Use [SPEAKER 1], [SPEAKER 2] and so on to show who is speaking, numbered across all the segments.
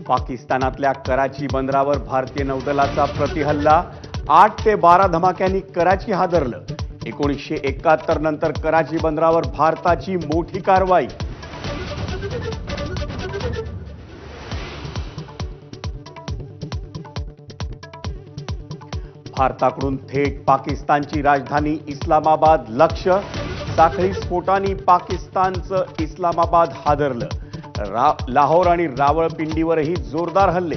[SPEAKER 1] पाकिस्तानातल्या कराची बंदरावर भारतीय नौदलाचा प्रतिहल्ला 8 ते 12 धमाक्यांनी कराची हादरलं। 1971 नंतर कराची बंदरावर भारताची मोठी कारवाई। भारताकडून थेट पाकिस्तानची राजधानी इस्लामाबाद लक्ष्य। साखळी स्फोटांनी पाकिस्तानचं इस्लामाबाद हादरलं। लाहोर आणि रावळपिंडीवरही जोरदार हल्ले।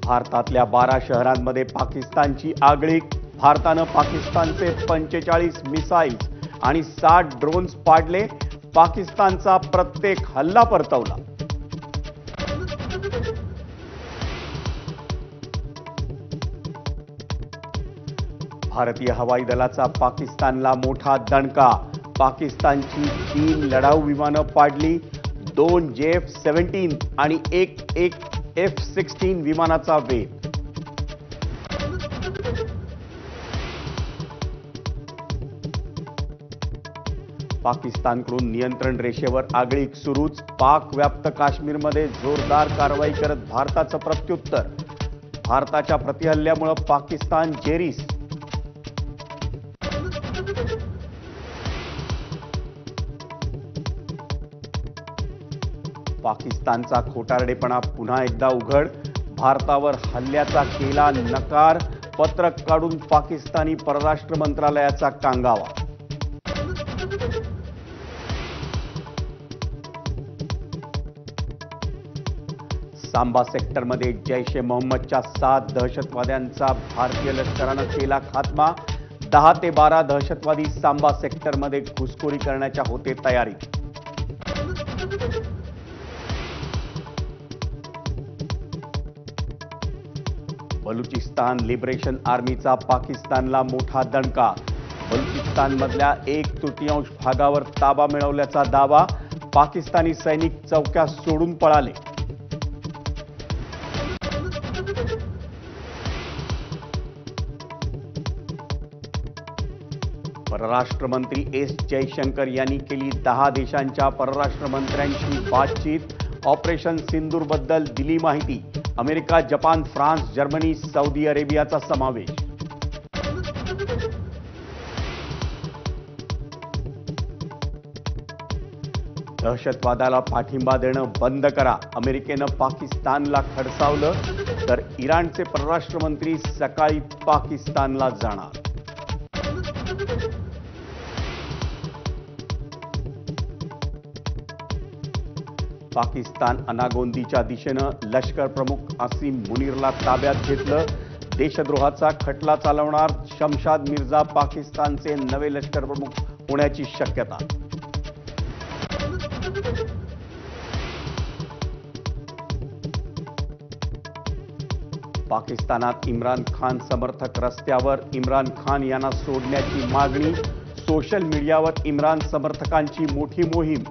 [SPEAKER 1] भारतातल्या 12 शहरांमध्ये पाकिस्तानची आगळीक। भारतानं पाकिस्तानचे 45 मिसाईल्स आणि 60 ड्रोन्स पाडले। पाकिस्तानचा प्रत्येक हल्ला परतवला। भारतीय हवाई दलाचा पाकिस्तानला मोठा दणका। पाकिस्तानची 3 लढाऊ विमानं पाडली। 2 JF-17 आणि एक F-16 विमानाचा वेध। पाकिस्तानकडून नियंत्रण रेषेवर आगळीक सुरूच। पाक व्याप्त काश्मीरमध्ये जोरदार कारवाई करत भारताचं प्रत्युत्तर। भारताच्या प्रतिहल्ल्यामुळे पाकिस्तान जेरीस। पाकिस्तानचा खोटारडेपणा पुन्हा एकदा उघड। भारतावर हल्ल्याचा केला नकार। पत्रक काढून पाकिस्तानी परराष्ट्र मंत्रालयाचा कांगावा। सांबा सेक्टरमध्ये जैश ए मोहम्मदच्या 7 दहशतवाद्यांचा भारतीय लष्करानं केला खात्मा। 10 ते 12 दहशतवादी सांबा सेक्टरमध्ये घुसखोरी करण्याच्या होते तयारीत। बलुचिस्तान लिबरेशन आर्मीचा पाकिस्तानला मोठा दणका। बलुचिस्तानमधल्या 1/3 भागावर ताबा मिळवल्याचा दावा। पाकिस्तानी सैनिक चौक्या सोडून पळाले। परराष्ट्र मंत्री एस जयशंकर यांनी केली 10 देशांच्या परराष्ट्र मंत्र्यांशी बातचीत। ऑपरेशन सिंदूरबद्दल दिली माहिती। America, Japan, France, Germany, Saudi अरेबियाचा समावेश। दहशतवादाला पाठिंबा देणं बंद करा। अमेरिकेनं पाकिस्तानला खडसावलं तर इराणचे परराष्ट्र मंत्री सकाळी पाकिस्तानला जाणार। पाकिस्तान अनागोंदीच्या दिशेनं लष्कर प्रमुख असीम मुनीरला ताब्यात घेतलं। देशद्रोहाचा खटला चालवणार शमशाद मिर्झा पाकिस्तानचे नवे लष्कर प्रमुख होण्याची शक्यता। पाकिस्तानात इम्रान खान समर्थक रस्त्यावर। इम्रान खान यांना सोडण्याची मागणी। सोशल मीडियावर इम्रान समर्थकांची मोठी मोहीम।